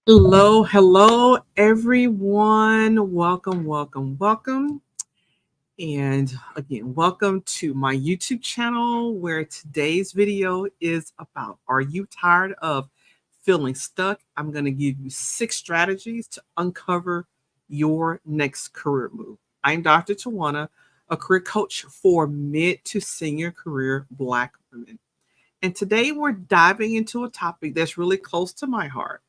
Hello, everyone. Welcome. And again, welcome to my YouTube channel where today's video is about, are you tired of feeling stuck? I'm going to give you 6 strategies to uncover your next career move. I'm Dr. Twanna, a career coach for mid to senior career Black women. And today we're diving into a topic that's really close to my heart: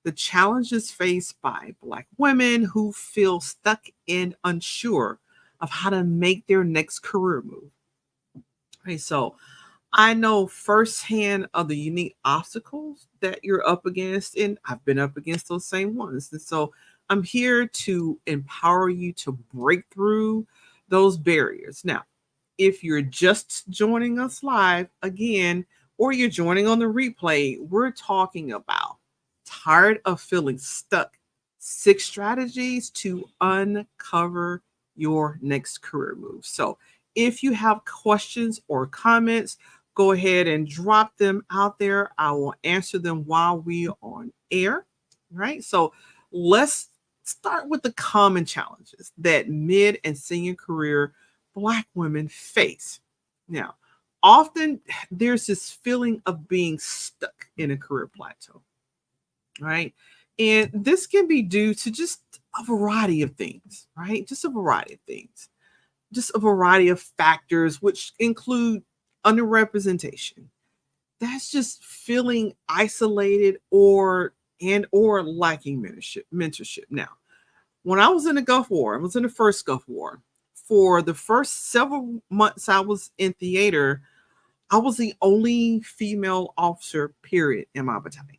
the challenges faced by Black women who feel stuck and unsure of how to make their next career move. Okay, so I know firsthand of the unique obstacles that you're up against, and I've been up against those same ones. And so I'm here to empower you to break through those barriers. Now, if you're just joining us live again, or you're joining on the replay, we're talking about tired of feeling stuck, 6 strategies to uncover your next career move. So if you have questions or comments, go ahead and drop them out there. I will answer them while we are on air. Right. So let's start with the common challenges that mid and senior career Black women face. Now, often there's this feeling of being stuck in a career plateau, right? And this can be due to just a variety of things, right? Just a variety of things, just a variety of factors, which include underrepresentation. That's just feeling isolated or lacking mentorship. Now, when I was in the Gulf War, I was in the first Gulf War. For the first several months I was in theater, I was the only female officer, period, in my battalion.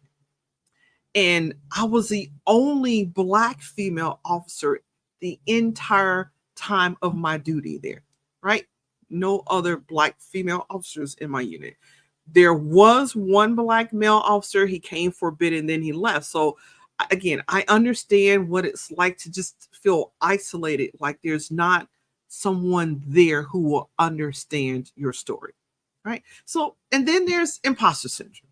And I was the only Black female officer the entire time of my duty there, right? No other Black female officers in my unit. There was one Black male officer. He came for a bit and then he left. So again, I understand what it's like to just feel isolated, like there's not someone there who will understand your story, right? So, and then there's imposter syndrome,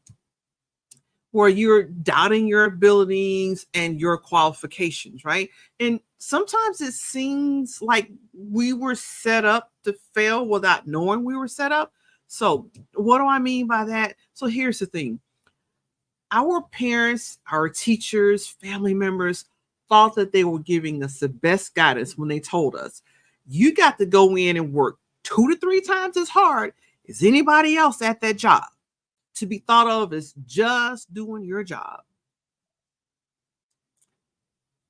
where you're doubting your abilities and your qualifications, right? And sometimes it seems like we were set up to fail without knowing we were set up. So, what do I mean by that? So, here's the thing: our parents, our teachers, family members thought that they were giving us the best guidance when they told us, you got to go in and work 2 to 3 times as hard as anybody else at that job to be thought of as just doing your job,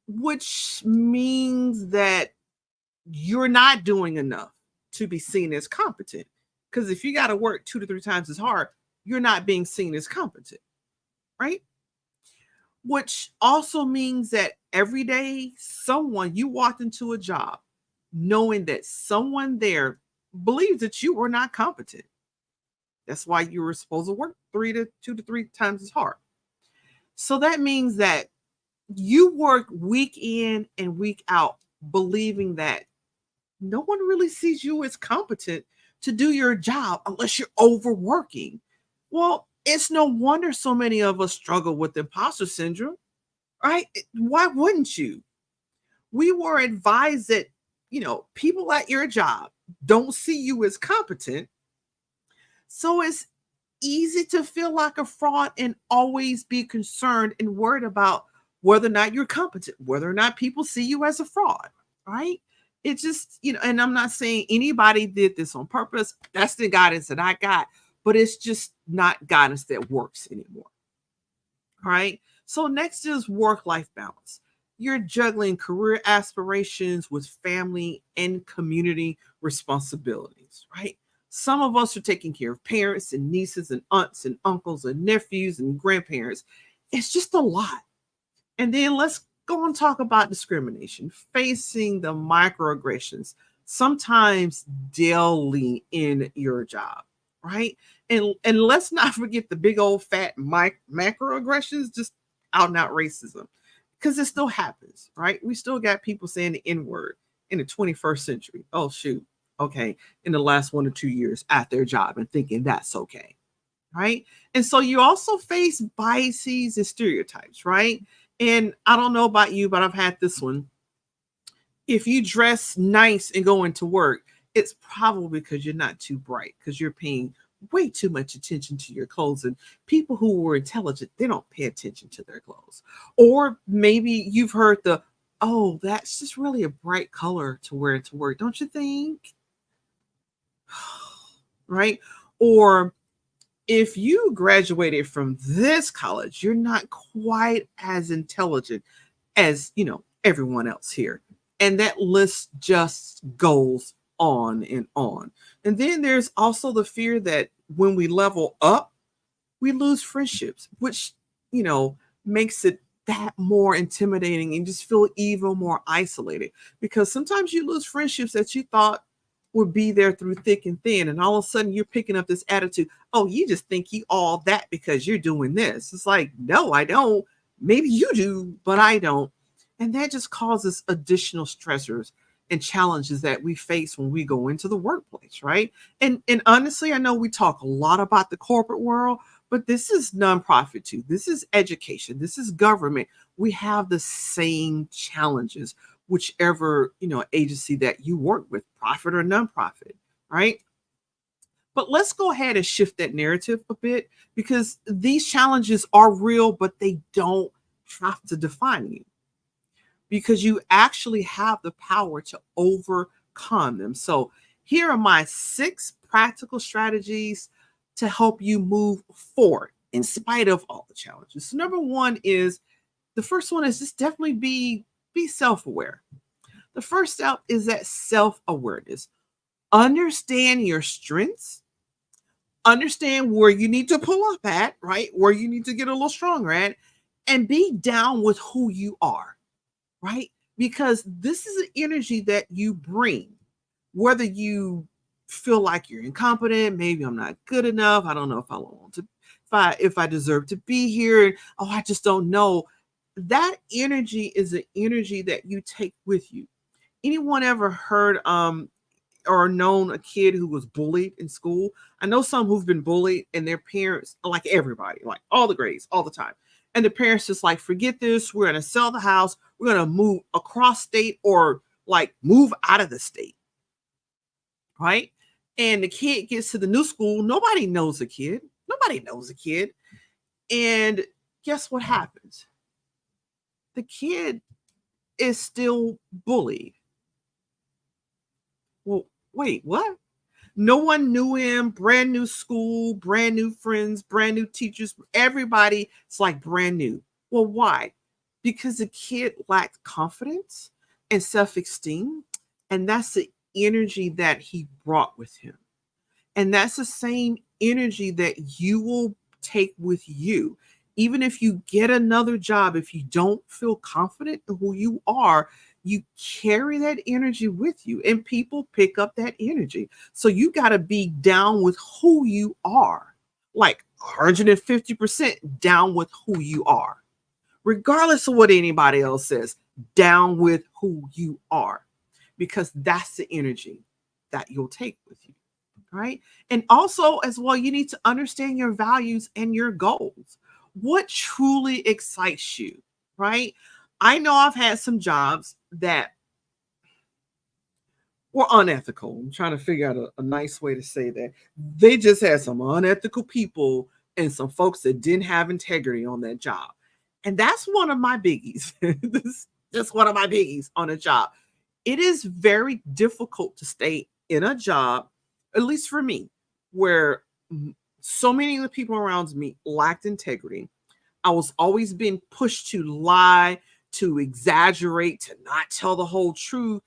which means that you're not doing enough to be seen as competent. Because if you got to work 2 to 3 times as hard, you're not being seen as competent, right? Which also means that every day you walked into a job knowing that someone there believes that you were not competent. That's why you were supposed to work 2 to 3 times as hard. So that means that you work week in and week out believing that no one really sees you as competent to do your job unless you're overworking. Well, it's no wonder so many of us struggle with imposter syndrome, right? Why wouldn't you? We were advised that, people at your job don't see you as competent. So it's easy to feel like a fraud and always be concerned and worried about whether or not you're competent, whether or not people see you as a fraud, right? It just, and I'm not saying anybody did this on purpose. That's the guidance that I got, but it's just not guidance that works anymore. All right. So next is work-life balance. You're juggling career aspirations with family and community responsibilities, right? Some of us are taking care of parents and nieces and aunts and uncles and nephews and grandparents. It's just a lot. And then let's go and talk about discrimination, facing the microaggressions, sometimes daily in your job, right? And let's not forget the big old fat macroaggressions, just out and out racism, because it still happens, right? We still got people saying the N-word in the 21st century. Oh, shoot. Okay. In the last 1 or 2 years at their job and thinking that's okay. Right. And so you also face biases and stereotypes, right? And I don't know about you, but I've had this one. If you dress nice and go into work, it's probably because you're not too bright, because you're paying way too much attention to your clothes. And people who were intelligent, they don't pay attention to their clothes. Or maybe you've heard the, oh, that's just really a bright color to wear to work, don't you think? Right? Or if you graduated from this college, you're not quite as intelligent as, everyone else here. And that list just goes on and on. And then there's also the fear that when we level up, we lose friendships, which, makes it that more intimidating and just feel even more isolated, because sometimes you lose friendships that you thought would be there through thick and thin. And all of a sudden you're picking up this attitude. Oh, you just think you all that because you're doing this. It's like, no, I don't. Maybe you do, but I don't. And that just causes additional stressors and challenges that we face when we go into the workplace, right? And honestly, I know we talk a lot about the corporate world, but this is nonprofit too. This is education. This is government. We have the same challenges, whichever, agency that you work with, profit or nonprofit, right? But let's go ahead and shift that narrative a bit, because these challenges are real, but they don't have to define you, because you actually have the power to overcome them. So, here are my 6 practical strategies to help you move forward in spite of all the challenges. So, number 1 is, the first one is just definitely be self-aware. The first step is that self-awareness. Understand your strengths, understand where you need to pull up at, right? Where you need to get a little stronger at, and be down with who you are, right? Because this is an energy that you bring, whether you feel like you're incompetent, maybe I'm not good enough, I don't know if I want to, if I deserve to be here, oh, I just don't know. That energy is an energy that you take with you. Anyone ever heard or known a kid who was bullied in school? I know some who've been bullied and their parents, like everybody, like all the grades, all the time. And the parents just like, forget this. We're going to sell the house. We're going to move across state, or like move out of the state. Right. And the kid gets to the new school. Nobody knows the kid. Nobody knows the kid. And guess what happens? The kid is still bullied. Well, wait, what? No one knew him, brand new school, brand new friends, brand new teachers, everybody. It's like brand new. Well, why? Because the kid lacked confidence and self-esteem, and that's the energy that he brought with him. And that's the same energy that you will take with you. Even if you get another job, if you don't feel confident in who you are, you carry that energy with you, and people pick up that energy. So you got to be down with who you are, like 150% down with who you are, regardless of what anybody else says, down with who you are, because that's the energy that you'll take with you. Right. And also, as well, you need to understand your values and your goals. What truly excites you, right? I know I've had some jobs that were unethical. I'm trying to figure out a nice way to say that. They just had some unethical people and some folks that didn't have integrity on that job. And that's one of my biggies. This just one of my biggies on a job. It is very difficult to stay in a job, at least for me, where so many of the people around me lacked integrity. I was always being pushed to lie, to exaggerate, to not tell the whole truth.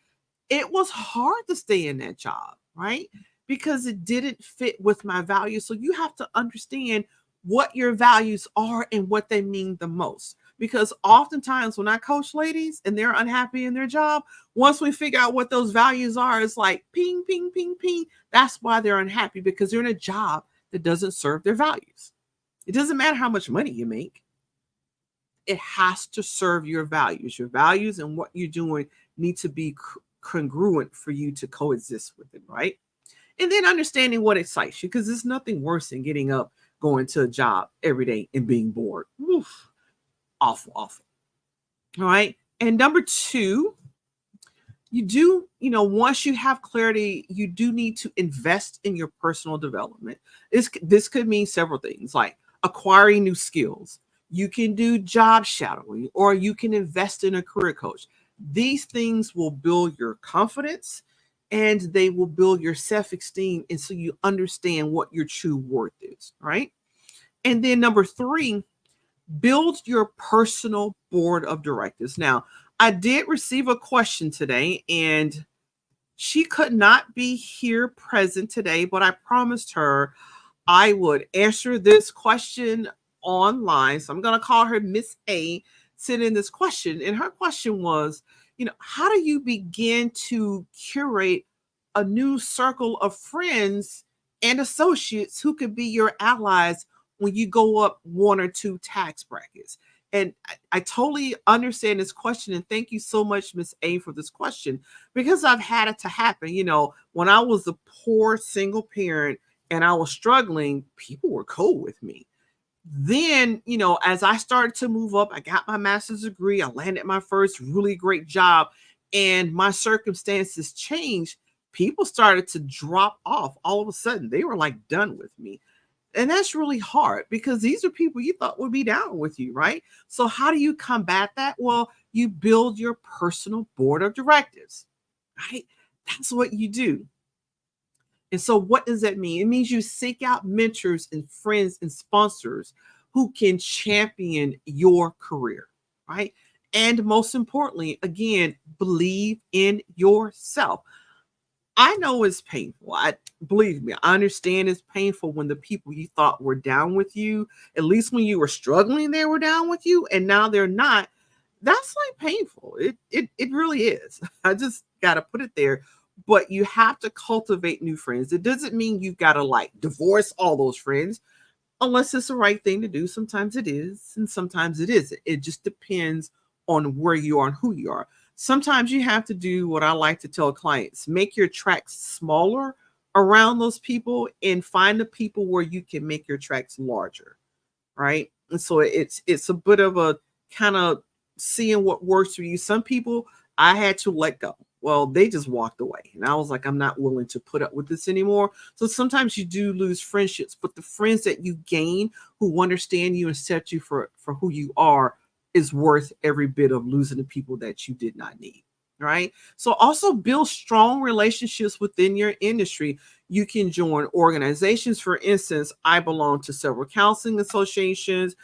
It was hard to stay in that job, right? Because it didn't fit with my values. So you have to understand what your values are and what they mean the most. Because oftentimes when I coach ladies and they're unhappy in their job, once we figure out what those values are, it's like ping, ping, ping, ping. That's why they're unhappy, because they're in a job that doesn't serve their values. It doesn't matter how much money you make. It has to serve your values. Your values and what you're doing need to be congruent for you to coexist with it, right? And then understanding what excites you, because there's nothing worse than getting up, going to a job every day and being bored. Oof, awful, awful. All right. And number two, once you have clarity, you do need to invest in your personal development. This could mean several things, like acquiring new skills. You can do job shadowing, or you can invest in a career coach. These things will build your confidence, and they will build your self-esteem, and so you understand what your true worth is, right? And then number three, build your personal board of directors. Now, I did receive a question today, and she could not be here present today, but I promised her I would answer this question online. So I'm going to call her Miss A, send in this question. And her question was, how do you begin to curate a new circle of friends and associates who could be your allies when you go up one or two tax brackets? And I totally understand this question. And thank you so much, Miss A, for this question, because I've had it to happen. When I was a poor single parent and I was struggling, people were cool with me. Then, as I started to move up, I got my master's degree, I landed my first really great job, and my circumstances changed. People started to drop off all of a sudden. They were like done with me. And that's really hard because these are people you thought would be down with you, right? So, how do you combat that? Well, you build your personal board of directors, right? That's what you do. And so, what does that mean? It means you seek out mentors and friends and sponsors who can champion your career, right? And most importantly, again, believe in yourself. I know it's painful. Believe me, I understand it's painful when the people you thought were down with you, at least when you were struggling, they were down with you, and now they're not. That's like painful. It really is. I just gotta put it there. But you have to cultivate new friends. It doesn't mean you've got to like divorce all those friends unless it's the right thing to do. Sometimes it is, and sometimes it isn't. It just depends on where you are and who you are. Sometimes you have to do what I like to tell clients: make your tracks smaller around those people and find the people where you can make your tracks larger, right? And so it's a bit of a kind of seeing what works for you. Some people I had to let go. Well, they just walked away. And I was like, I'm not willing to put up with this anymore. So sometimes you do lose friendships, but the friends that you gain who understand you and accept you for who you are is worth every bit of losing the people that you did not need. Right. So also build strong relationships within your industry. You can join organizations. For instance, I belong to several counseling associations,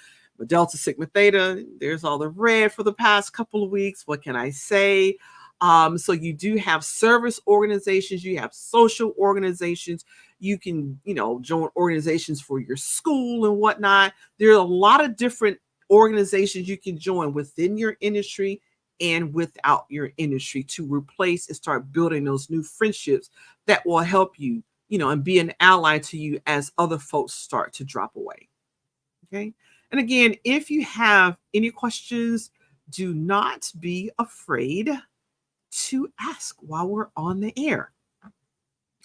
Delta Sigma Theta. There's all the red for the past couple of weeks. What can I say? So you do have service organizations, you have social organizations, you can, join organizations for your school and whatnot. There are a lot of different organizations you can join within your industry and without your industry to replace and start building those new friendships that will help you, and be an ally to you as other folks start to drop away. Okay. And again, if you have any questions, do not be afraid to ask while we're on the air.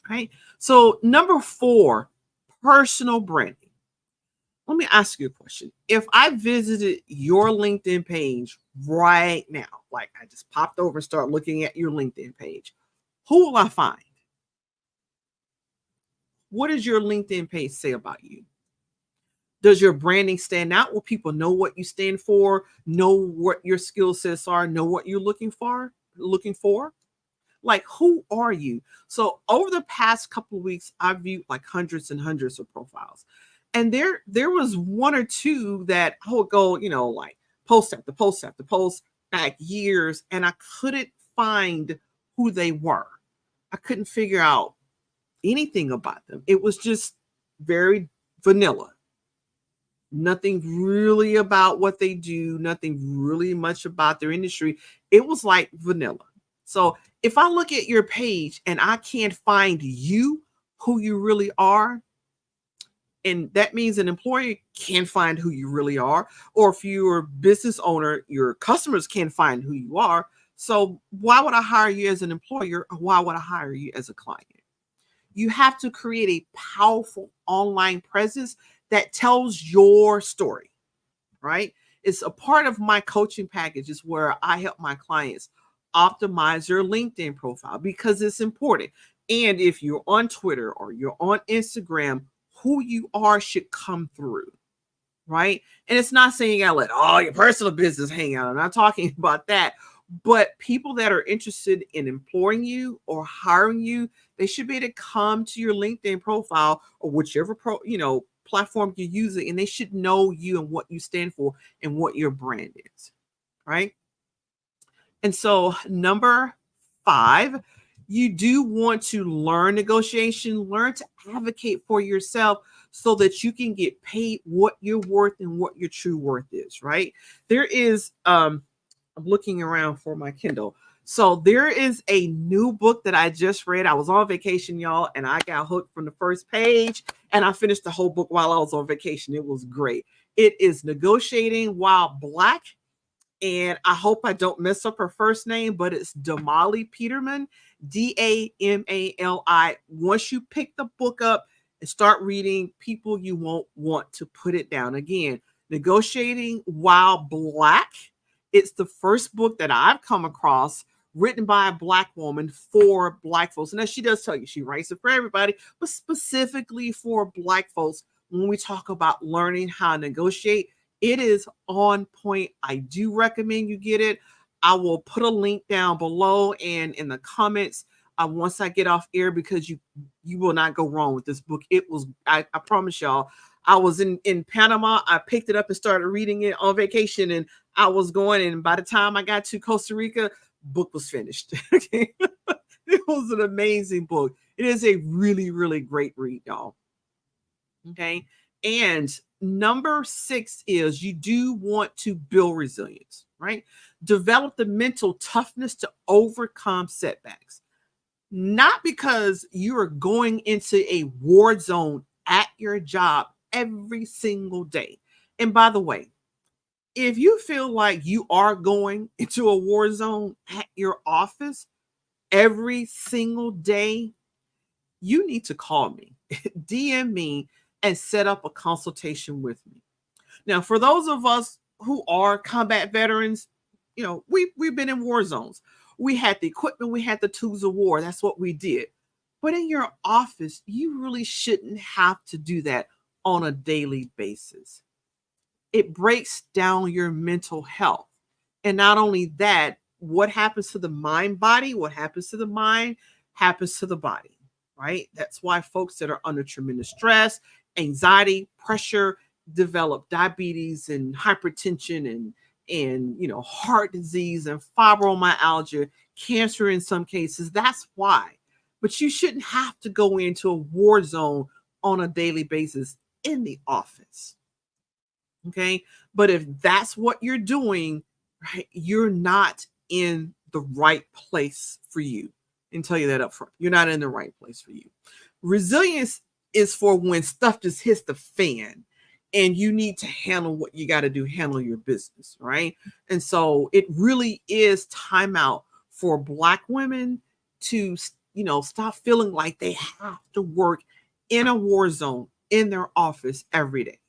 Right. So, number 4, personal branding. Let me ask you a question. If I visited your LinkedIn page right now, like I just popped over and start looking at your LinkedIn page, who will I find? What does your LinkedIn page say about you? Does your branding stand out? Will people know what you stand for, know what your skill sets are, know what you're looking for? Like, who are you? So over the past couple of weeks, I've viewed like hundreds and hundreds of profiles. And there was one or two that I would go, like post after post after post back years, and I couldn't find who they were. I couldn't figure out anything about them. It was just very vanilla. Nothing really about what they do, nothing really much about their industry. It was like vanilla. So if I look at your page and I can't find you, who you really are, and that means an employer can't find who you really are, or if you're a business owner, your customers can't find who you are. So why would I hire you as an employer? Or why would I hire you as a client? You have to create a powerful online presence that tells your story, right? It's a part of my coaching package is where I help my clients optimize their LinkedIn profile because it's important. And if you're on Twitter or you're on Instagram, who you are should come through, right? And it's not saying you gotta let all your personal business hang out. I'm not talking about that. But people that are interested in employing you or hiring you, they should be able to come to your LinkedIn profile or whichever platform you're using, and they should know you and what you stand for and what your brand is, right? And so, number 5, you do want to learn negotiation, learn to advocate for yourself so that you can get paid what you're worth and what your true worth is, right? There is, I'm looking around for my Kindle. So there is a new book that I just read. I was on vacation, y'all, and I got hooked from the first page, and I finished the whole book while I was on vacation. It was great. It is Negotiating While Black, and I hope I don't mess up her first name, but it's Damali Peterman, Damali. Once you pick the book up and start reading, people, you won't want to put it down. Again, Negotiating While Black. It's the first book that I've come across written by a Black woman for Black folks. And as she does tell you, she writes it for everybody, but specifically for Black folks. When we talk about learning how to negotiate, it is on point. I do recommend you get it. I will put a link down below and in the comments once I get off air, because you will not go wrong with this book. It was, I promise y'all, I was in Panama. I picked it up and started reading it on vacation, and I was going, and by the time I got to Costa Rica, book was finished. Okay. It was an amazing book. It is a really, really great read, y'all. Okay. And number 6 is you do want to build resilience, right? Develop the mental toughness to overcome setbacks. Not because you are going into a war zone at your job every single day. And by the way, if you feel like you are going into a war zone at your office every single day, you need to call me, DM me, and set up a consultation with me. Now, for those of us who are combat veterans, we've been in war zones. We had the equipment, we had the tools of war. That's what we did. But in your office, you really shouldn't have to do that on a daily basis. It breaks down your mental health. And not only that, what happens to the mind body, what happens to the mind happens to the body, right? That's why folks that are under tremendous stress, anxiety, pressure, develop diabetes and hypertension and heart disease and fibromyalgia, cancer in some cases. That's why. But you shouldn't have to go into a war zone on a daily basis in the office. Okay. But if that's what you're doing, right, you're not in the right place for you. And tell you that up front. You're not in the right place for you. Resilience is for when stuff just hits the fan and you need to handle what you got to do, handle your business, right? And so it really is time out for Black women to, stop feeling like they have to work in a war zone in their office every day,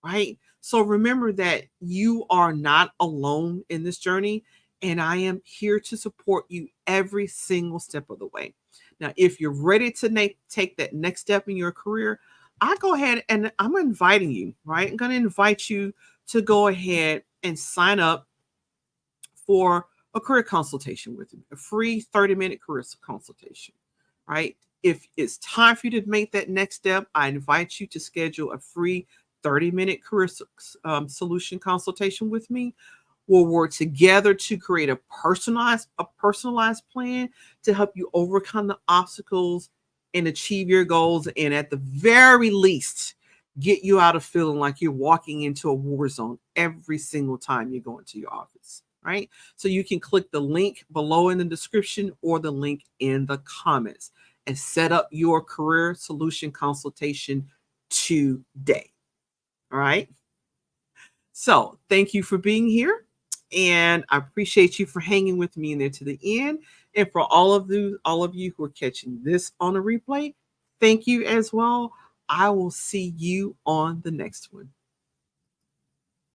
right? So remember that you are not alone in this journey, and I am here to support you every single step of the way. Now, if you're ready to take that next step in your career, I go ahead and I'm inviting you, right? I'm going to invite you to go ahead and sign up for a career consultation with me, a free 30-minute career consultation, right? If it's time for you to make that next step, I invite you to schedule a free 30-minute career solution consultation with me. We'll work together to create a personalized plan to help you overcome the obstacles and achieve your goals, and at the very least, get you out of feeling like you're walking into a war zone every single time you go into your office, right? So you can click the link below in the description or the link in the comments and set up your career solution consultation today. All right. So thank you for being here. And I appreciate you for hanging with me in there to the end. And for all of you who are catching this on a replay, thank you as well. I will see you on the next one.